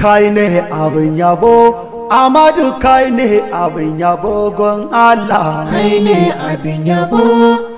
Kaine abin yabo, Amadu Kaine abin yabo gon Allah. Kaine abin yabo,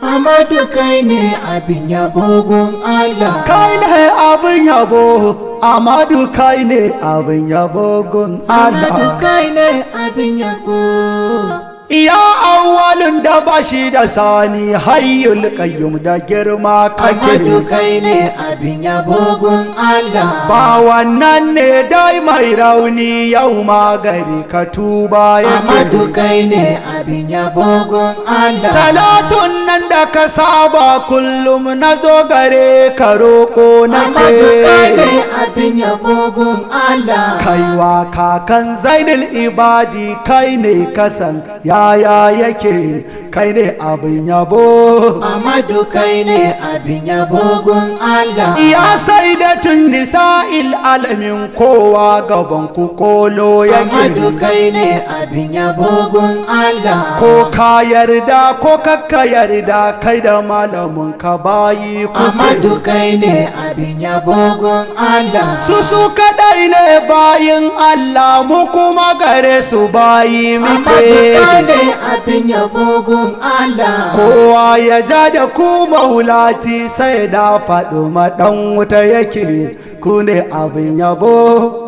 Amadu Kaine abin yabo gon Allah. Kaine abin yabo, Amadu Kaine abin yabo gon Allah. Amadu Kaine abin yabo. Ya awwalin da bashi da sani hayyul qayyum da girma kake. Amadu Kaine abin yabo gon Allah. Ba wannan ne dai mai rauni yau magari ka tuba yake. Amadu Kaine abin yabo gon Allah. Salatun nan da ka saba kullum na zo gare ka roƙo nake. Amadu Kaine abin yabo gon Allah. Kaiwa kakan Zainul Ibadi kai ne kasan yaya yake, kai ne abin yabo. Amadu Kaine abin yabo gon Allah. Ya sai da tun nisa'il alamin kowa gaban ku kolo yake. Amadu Kaine abin yabo gon Allah. Ko ka yarda ko kakka yarda kai da malamin ka bayi kuke. Amadu Kaine abin yabo gon Allah. Su kadai ne bayin Allah mu kuma gare su bayi muke. Amadu Kaine abin yabo gon Allah. Kowa ya ja da ku maulati sai da faɗo maɗan wuta yake, ku ne abin yabo.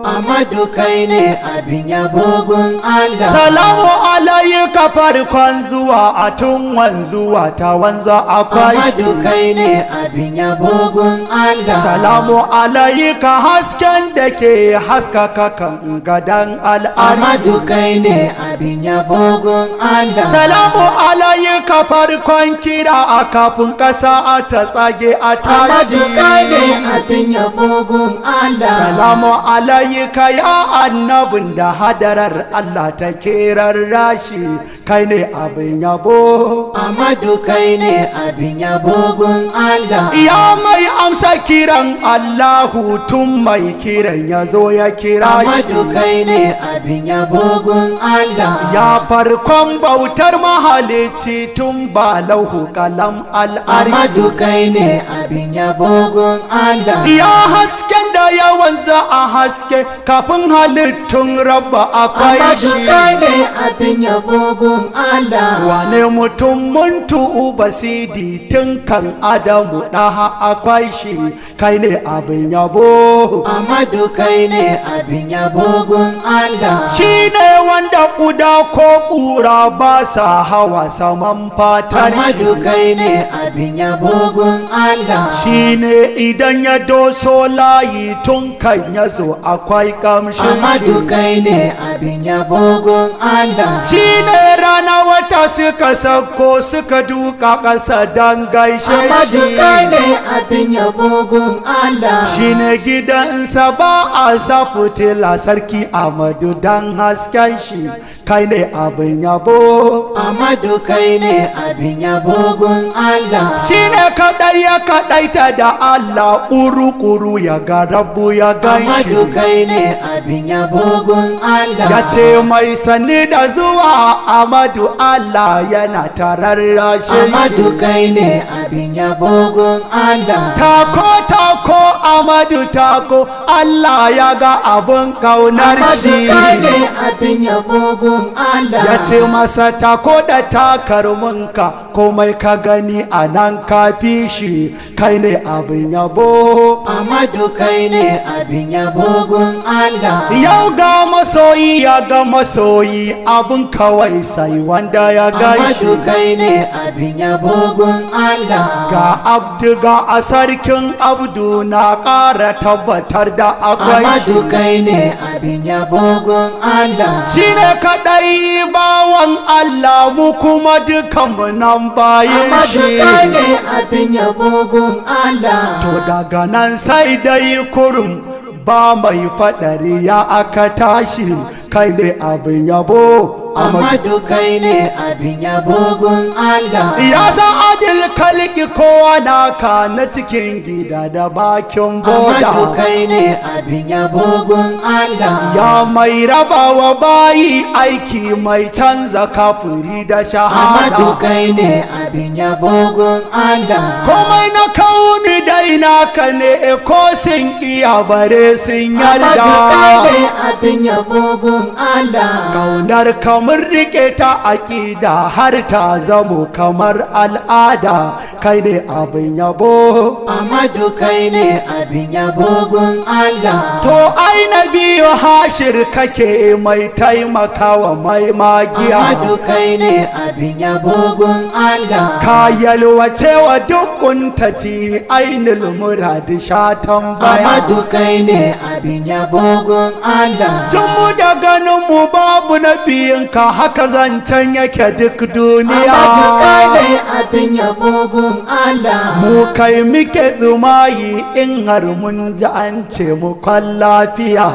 Amadu Kaine abin yabo gon Allah. Salamu alayka farkon zuwa a tun wanzuwa ta wanza akwai. Amadu Kaine abin yabo gon Allah. Salamu alayka hasken da ke haskaka kan gadan al'ari. Amadu Kaine abin yabo gon Allah. Salamu alayka farkon kira a kafin ƙasa a ta tsage a Amadu Kaine tashi. abin yabo gon Allah. Salamu alayka ya annabin da hadarar Allah ta kerar rashi, kai ne abin yabo. Amadu Kaine abin yabo gon Allah. Ya mai amsa kiran Allahu tun mai kiran ya zo ya kira Amadu shi. Kaine abin yabo gon Allah. Ya farkon bautar mahalicci tun ba lauhu kalam al'ari. Amadu Kaine abin yabo gon Allah. Ya hasken da ya wanza a haske kafin halittun rabba akwai Amadu shi. Kaine abin yabo gon Allah. Wane mutum mun tu'u basidi tun kan Adamu ɗaha akwai shi, kai ne abin yabo. Amadu Kaine abin yabo gon Allah. Shi ne wanda ƙuda ko ƙura ba sa hawa saman fatar Amadu Kaine abin yabo gon Allah. shi ne idan ya doso layi tun kan ya zo akwai kamshin Amadu Kaine abin yabo gon Allah. shi ne rana wata suka sako suka duka ƙasa don gaishe Amadu shi. Kaine abin yabo gon Allah. Shi ne gidansa ba a sa fitila sarki Amadu dan hasken shi, kai ne abin yabo. Amadu Kaine abin yabo gon Allah. Shi ne kaɗai ya kaɗaita da Allah ƙuru-ƙuru ya ga rabu ya Amadu ganshi. Kaine abin yabo gon Allah. Ya ce mai sani da zuwa Amadu Allah yana tararrashe. Amadu Kaine abin yabo gon Allah. Tako tako Amadu tako Allah ya ga abin ƙaunar Amadu shi. Kaine abin yabo gon Allah. Ya ce masa tako da takarminka komai ka gani a nan ka fi shi, kai ne abin yabo. Amadu Kaine abin yabo gon Allah. Yau ga masoyi ya ga masoyi abin kawai sai wanda ya Amadu gashi. Kaine abin yabo gon Allah. Ga abdu ga a sarkin abdu na ƙara tabbatar da akwai Amadu shi. Kaine abin yabo gon Allah. Shi ne kaɗai bawan Allah mu kuma dukanmu nan bayan Amadu shi. Kaine abin yabo gon Allah. To daga nan sai dai kurum ba mai faɗari ya aka tashi, kai ne abin yabo. Amadu Kaine abin yabo gon Allah. Ya san adil kalki kowa naka na cikin gida da bakin Amadu boda. Kaine abin yabo gon Allah. Ya mai rabawa bayi aiki mai canza kafiri da Amadu shahada. Kaine abin yabo gon Allah. Komai na kauni dai naka ne ko sun iya bare sun Amadu yarda. Kaine abin yabo gun Allah. Kaunar kamar rike ta aƙida har ta zamo kamar al'ada, kai ne abin yabo. Amadu kai ne abin yabo gun Allah. To ai na biyu hashir kake mai taimakawa mai magiya. Amadu kai ne abin yabo gun Allah. Ka yalwace wa duk kuntaci ainul murad shatan baya. Amadu kai ne abin yabo gun Allah. Tun mu da ganin mu babu na biyinka, haka zancen yake duk duniya. Amadu kai ne abin yabo gun Allah. Mu kai muke tsumayi in har mun ji an ce mu kwan lafiya,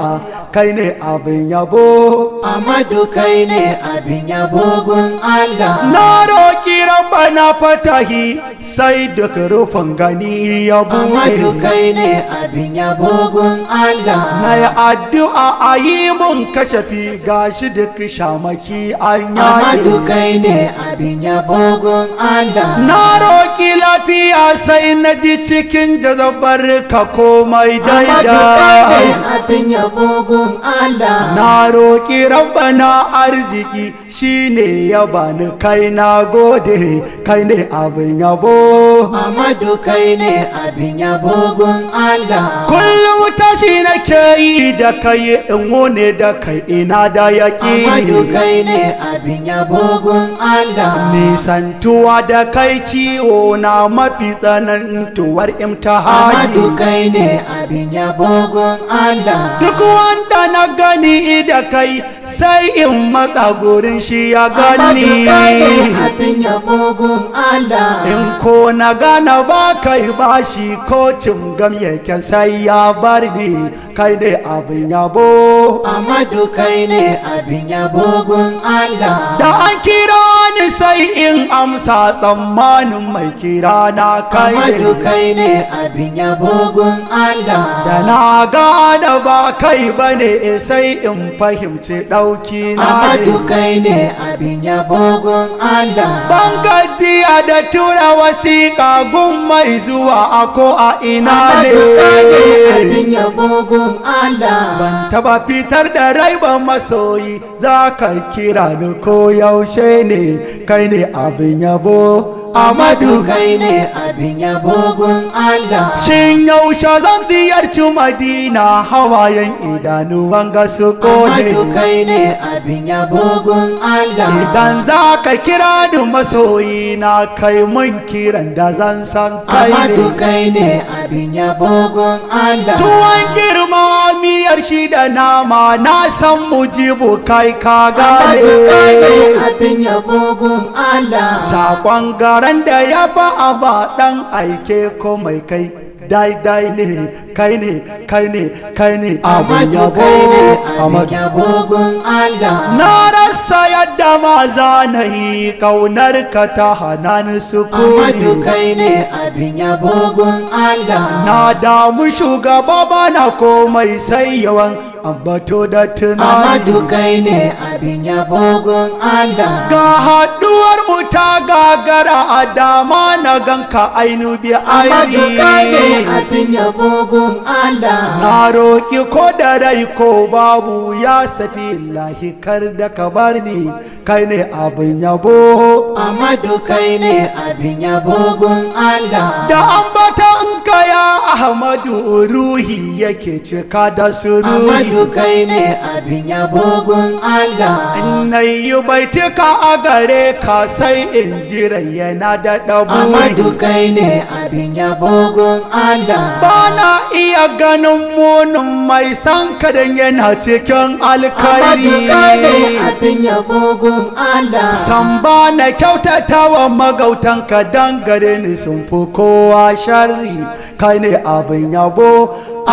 kai ne abin yabo. Amadu kai ne abin yabo gun Allah. Na roƙi rabbana fatahi sai duk rufin gani ya Amadu buɗe. kai ne abin yabo gun Allah. Na yi addu'a a yi mun kashafi gashi duk shamaki an Amadu yaye. kai ne abin yabo gun Allah. Na roƙi lafiya sai na ji cikin jazabar ka komai Amadu kai ne daidai. abin yabo gun Allah. Na roƙi rabbana arziki shine ya bani, kai na gode, kai ne abin yabo. Amadu kai ne abin yabo gun Allah. Kullum tashi nake yi da kai in wune da kai ina da Amadu yaƙini. kai ne abin yabo gun Allah. Nisantuwa da kai ciwo na mafi tsanantuwar Amadu imtihani. kai ne abin yabo gun Allah. Duk wanda na gani da kai sai in matsa gurin shi ya Amadu kai ne gani. abin yabo gun Allah. In ko na gana ba kai bashi ko cingam yake sai ya bar ni, kai ne abin yabo. Amadu kai ne abin yabo gun Allah. Da an kira ni sai in amsa tsammanin mai kira na kai Amadu ne. kai ne abin yabo gun Allah. Da na gane ba kai bane sai in fahimci ɗauki na Amadu ne. kai ne abin yabo gun Allah. Ban gajiya da tura wasiƙa gun mai zuwa a ko a ina Amadu kai ne ne. abin yabo gun Allah. Taba fitar da rai ba masoyi, za ka kira ni ko yaushe ne, kai ne abin yabo. Amadu Amadu kai ne abin yabo gun Allah. shin yaushe zan ziyarci Madina, hawayen idanuwan ga su Amadu kone. kai ne abin yabo gun Allah. Idan za ka kira ni masoyi na, kai mun kiran da zan san kai Amadu ne. kai ne abin yabo gun Allah. Tuwon girma miyar shi da nama, na san mujibu kai ka Amadu kai ne gane. abin yabo gun Allah. Sakon garan da ya ba a ba ɗan aike ko mai kai daidai ne, kai ne, kai ne, kai ne abin Amadu yabo. kai ne abin Amadu. yabo gun Allah. Na rasa yadda ma za na yi, kaunar ka ta hana ni Amadu sukuni. kai ne abin yabo gun Allah. Na damu shugaba bana komai sai yawan ambato da tunani. Amadu kai ne abin yabo gun Allah. Ga haɗuwar mu ta gagara a dama na ganka ainu bi Amadu kai ne aini. abin yabo gun Allah. Na roƙi ko da rai ko babu ya safi lahi kar da ka bar ni, kai ne abin yabo. Amadu kai ne abin yabo gun Allah. Da ambatan ka ya Ahmadu ruhi yake cika da sururi. Amadu kai ne abin yabo gun Allah. Na yi baitika a gare ka sai in jira yana da Amadu ɗaburi. kai ne abin yabo gun Allah. Bana iya ganin munin mai san kadan yana cikin Amadu kai ne alkhairi. abin yabo gun Allah. San ba na kyautata wa magautanka dan gare ni sun fi kowa sharri, kai ne abin yabo.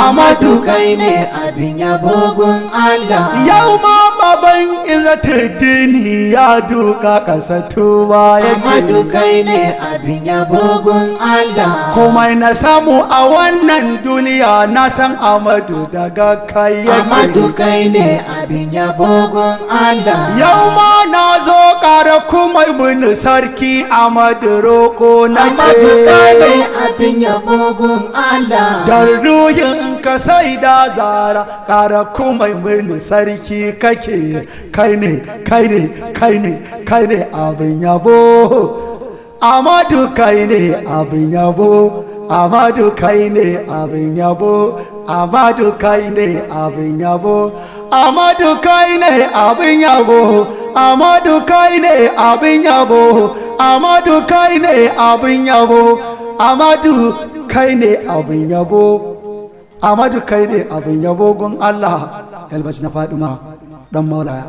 Amadu kai ne abin yabo gun Allah. Yau ma baban izatuddini ya duka ƙasa tuba Amadu yake. kai ne abin yabo gun Allah. Komai na samu a wannan duniya na san Amadu daga kai Amadu yake. kai ne abin yabo gun Allah. Yau ma na zo ƙara kuma mini sarki Amadu roƙo Amadu kai ne nake. abin yabo gun Allah. Darruyin ka sai da zara ƙara kuma mini sarki kake. Kai ne, kai ne, kai ne, kai ne abin yabo. Amadu kai ne abin yabo. Amadu kai ne abin yabo. Amadu kai ne abin yabo. Amadu kai ne abin yabo. Amadu kai ne abin yabo. Amadu kai ne abin yabo. Amadu kai ne abin yabo. Amadu kai ne abin yabo gun Allah. Yalbaci na Fadima dan Maulaya.